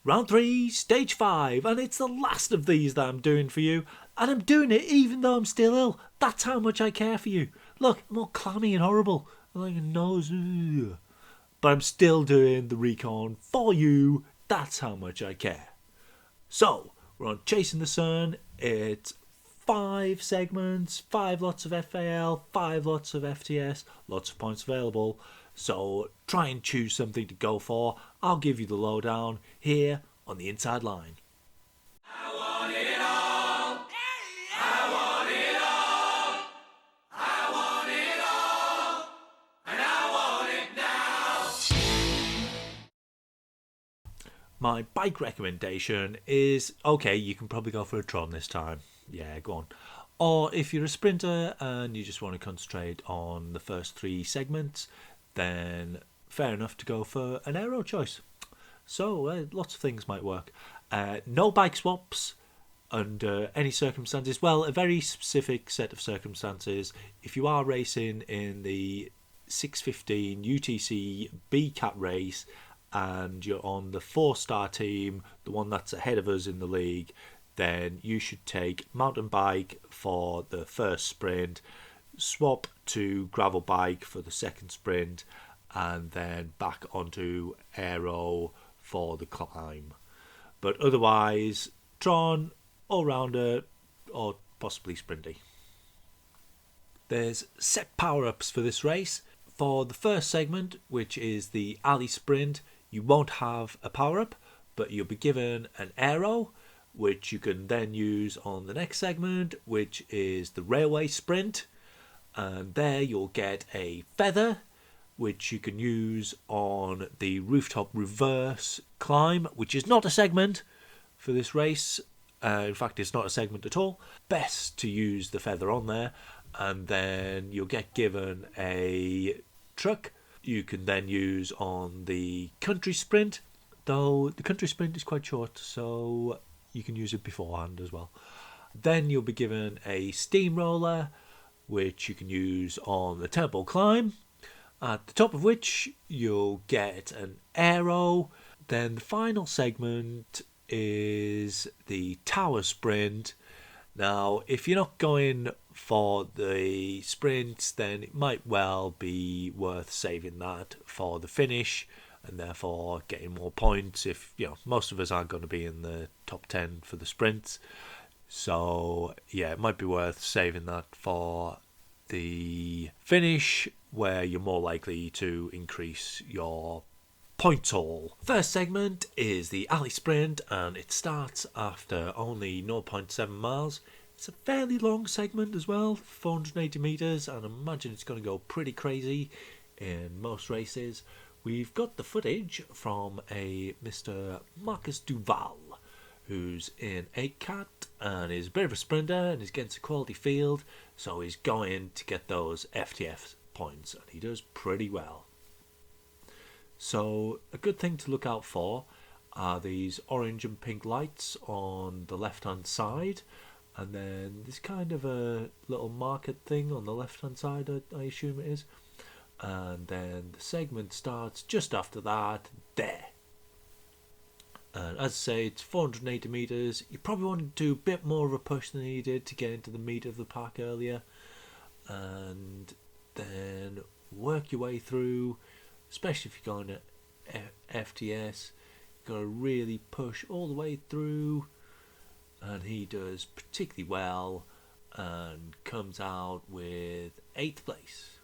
Round 3, stage 5, and it's the last of these that I'm doing for you. And I'm doing it even though I'm still ill. That's how much I care for you. Look, I'm all clammy and horrible. I'm like a nose. But I'm still doing the recon for you. That's how much I care. So, we're on Chasing the Sun. It's 5 segments, 5 lots of FAL, 5 lots of FTS, lots of points available. So try and choose something to go for. I'll give you the lowdown here on the Inside Line. I want it all. I want it all. I want it all. And I want it now. My bike recommendation is, okay, you can probably go for a Tron this time. Yeah, go on. Or if you're a sprinter and you just want to concentrate on the first 3 segments, then fair enough to go for an aero choice. So lots of things might work. No bike swaps under any circumstances. Well, a very specific set of circumstances. If you are racing in the 615 UTC B-Cat race and you're on the 4-star team, the one that's ahead of us in the league, then you should take mountain bike for the first sprint, swap to gravel bike for the second sprint, and then back onto aero for the climb. But otherwise, Tron, all-rounder, or possibly sprinty. There's set power-ups for this race. For the first segment, which is the alley sprint, you won't have a power-up, but you'll be given an aero, which you can then use on the next segment, which is the railway sprint. And there you'll get a feather, which you can use on the rooftop reverse climb, which is not a segment for this race. In fact, it's not a segment at all. Best to use the feather on there. And then you'll get given a truck you can then use on the country sprint, though the country sprint is quite short, so you can use it beforehand as well. Then you'll be given a steamroller, which you can use on the temple climb, at the top of which you'll get an aero. Then the final segment is the tower sprint. Now, if you're not going for the sprints, then it might well be worth saving that for the finish and therefore getting more points. If most of us aren't going to be in the top 10 for the sprints, so yeah, it might be worth saving that for the finish, where you're more likely to increase your point total. First segment is the alley sprint, and it starts after only 0.7 miles. It's a fairly long segment as well, 480 metres, and I imagine it's going to go pretty crazy in most races. We've got the footage from a Mr. Marcus Duval, who's in 8-Cat and is a bit of a sprinter and is getting a quality field, so he's going to get those FTF points, and he does pretty well. So a good thing to look out for are these orange and pink lights on the left hand side, and then there's kind of a little market thing on the left hand side, I assume it is, and then the segment starts just after that there. And as I say, it's 480 metres. You probably want to do a bit more of a push than you did to get into the meat of the pack earlier, and then work your way through, especially if you're going to FTS. You've got to really push all the way through, and he does particularly well and comes out with 8th place.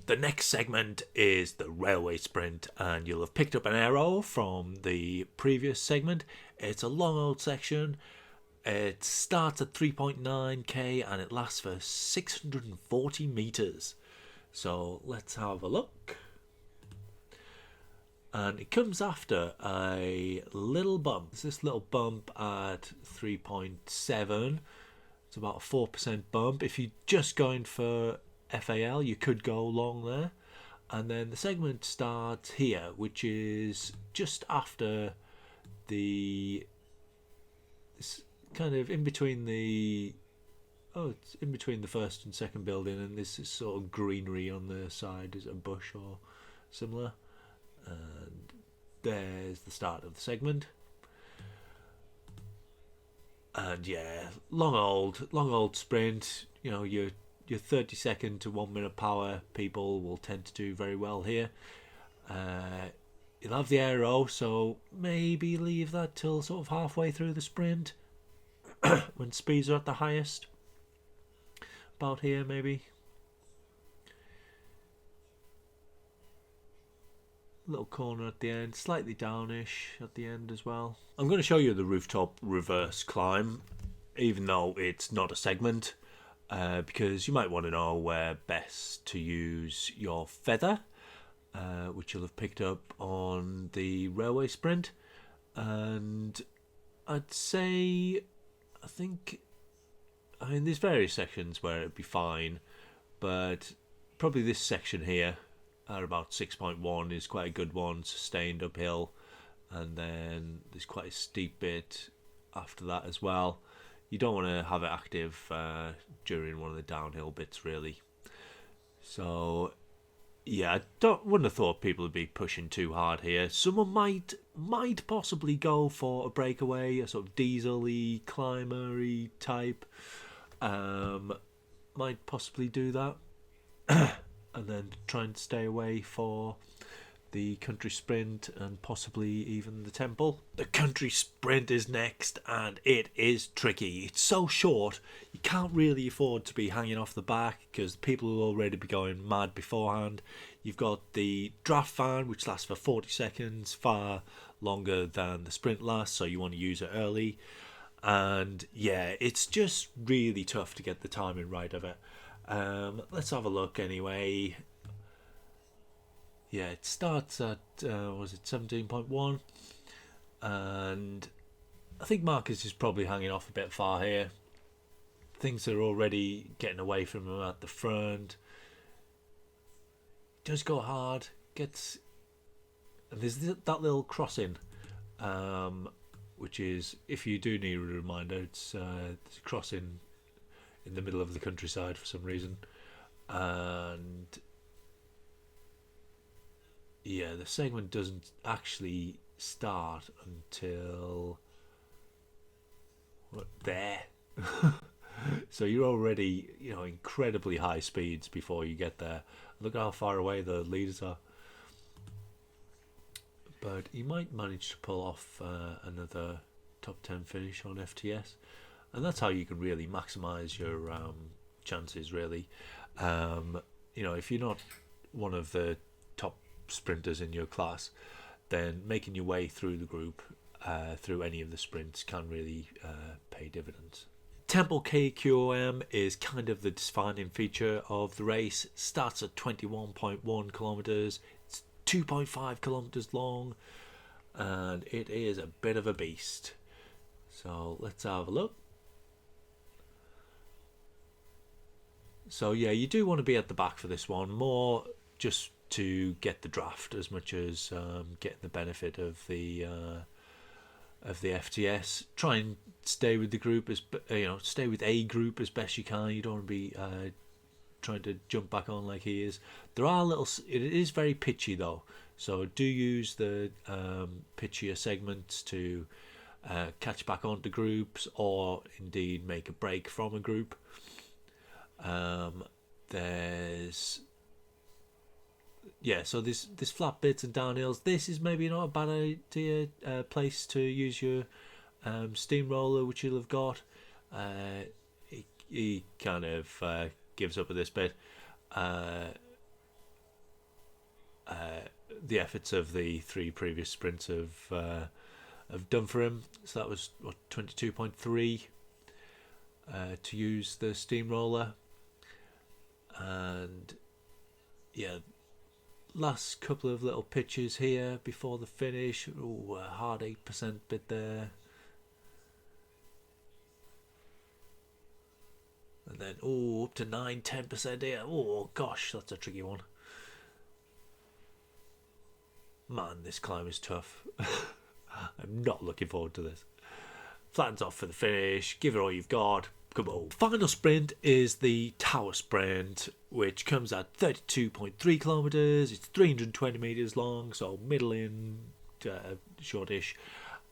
The next segment is the railway sprint, and you'll have picked up an arrow from the previous segment. It's a long old section. It starts at 3.9k and it lasts for 640 metres. So let's have a look. And it comes after a little bump. It's this little bump at 3.7. It's about a 4% bump. If you're just going for FAL, you could go long there. And then the segment starts here, which is just after it's kind of in between it's in between the first and second building, and this is sort of greenery on the side, is a bush or similar. And there's the start of the segment. And yeah, long old sprint. You know, your 30-second to 1 minute power people will tend to do very well here. You'll have the aero, so maybe leave that till sort of halfway through the sprint when speeds are at the highest. About here, maybe. Little corner at the end, slightly downish at the end as well. I'm going to show you the rooftop reverse climb, even though it's not a segment, because you might want to know where best to use your feather, which you'll have picked up on the railway sprint. And I'd say, I mean, there's various sections where it'd be fine, but probably this section here at about 6.1 is quite a good one, sustained uphill, and then there's quite a steep bit after that as well. You don't want to have it active during one of the downhill bits, really. So yeah, wouldn't have thought people would be pushing too hard here. Someone might possibly go for a breakaway, a sort of diesel-y, climber-y type. Might possibly do that. And then try and stay away for the country sprint and possibly even the temple. The country sprint is next, and it is tricky. It's so short, you can't really afford to be hanging off the back because people will already be going mad beforehand. You've got the draft fan, which lasts for 40 seconds, far longer than the sprint lasts, so you want to use it early. And yeah, it's just really tough to get the timing right of it. Let's have a look anyway. Yeah, it starts at was it 17.1, and I think Marcus is probably hanging off a bit far here. Things are already getting away from him at the front. Does go hard, and there's that little crossing, which is, if you do need a reminder, it's a crossing in the middle of the countryside for some reason. And yeah, the segment doesn't actually start until there. So you're already, incredibly high speeds before you get there. Look how far away the leaders are. But he might manage to pull off another top 10 finish on FTS. And that's how you can really maximise your chances, really. If you're not one of the top sprinters in your class, then making your way through the group, through any of the sprints, can really pay dividends. Temple KQOM is kind of the defining feature of the race. It starts at 21.1 kilometres. It's 2.5 kilometres long, and it is a bit of a beast. So let's have a look. So yeah, you do want to be at the back for this one, more just to get the draft as much as getting the benefit of the FTS. Try and stay with the group stay with a group as best you can. You don't want to be trying to jump back on like he is. It is very pitchy though, so do use the pitchier segments to catch back onto groups, or indeed make a break from a group. So there's flat bits and downhills. This is maybe not a bad idea, place to use your steamroller, which you'll have got. He kind of gives up at this bit. The efforts of the three previous sprints have done for him. So that was 22.3 to use the steamroller. And yeah, last couple of little pitches here before the finish. Ooh, a hard 8% bit there. And then, up to 9-10% here. Oh gosh, that's a tricky one. Man, this climb is tough. I'm not looking forward to this. Flattens off for the finish. Give it all you've got. Come on. Final sprint is the tower sprint, which comes at 32.3 kilometres. It's 320 metres long, so middling, shortish.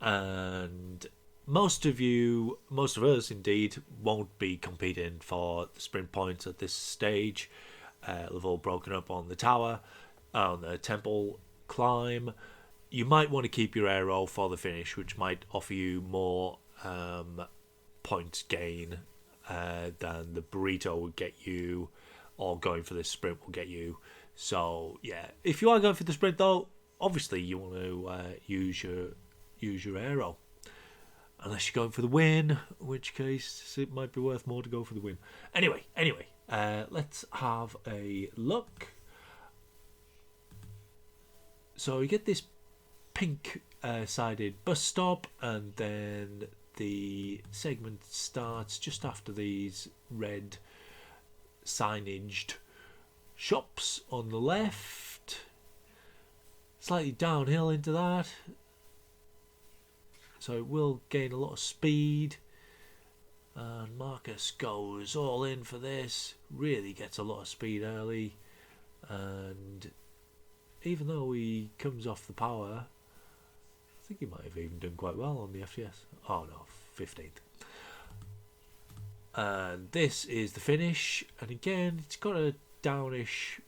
And most of us indeed, won't be competing for the sprint points at this stage. They've all broken up on the tower, on the temple climb. You might want to keep your aero for the finish, which might offer you more points gain than the burrito would get you, or going for this sprint will get you. So yeah, if you are going for the sprint though, obviously you want to use your aero, unless you're going for the win, in which case it might be worth more to go for the win. Anyway, let's have a look. So you get this pink sided bus stop, and then the segment starts just after these red signaged shops on the left, slightly downhill into that, so it will gain a lot of speed. And Marcus goes all in for this, really gets a lot of speed early, and even though he comes off the power, I think he might have even done quite well on the FTS. Oh no, 15th. And this is the finish, and again it's got a downish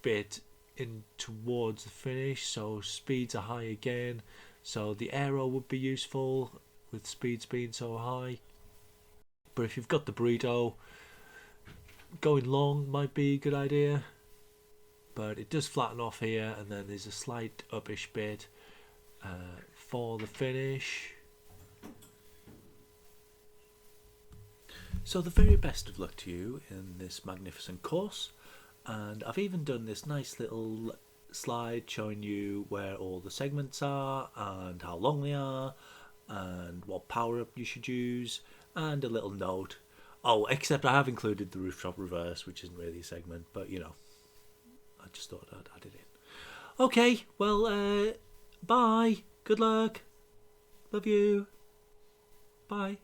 bit in towards the finish, so speeds are high again, so the aero would be useful with speeds being so high. But if you've got the burrito, going long might be a good idea, but it does flatten off here, and then there's a slight uppish bit for the finish. So the very best of luck to you in this magnificent course, and I've even done this nice little slide showing you where all the segments are and how long they are and what power up you should use, and a little note. Oh, except I have included the rooftop reverse, which isn't really a segment, but you know, I just thought I'd add it in. Okay, well, bye, good luck, love you, bye.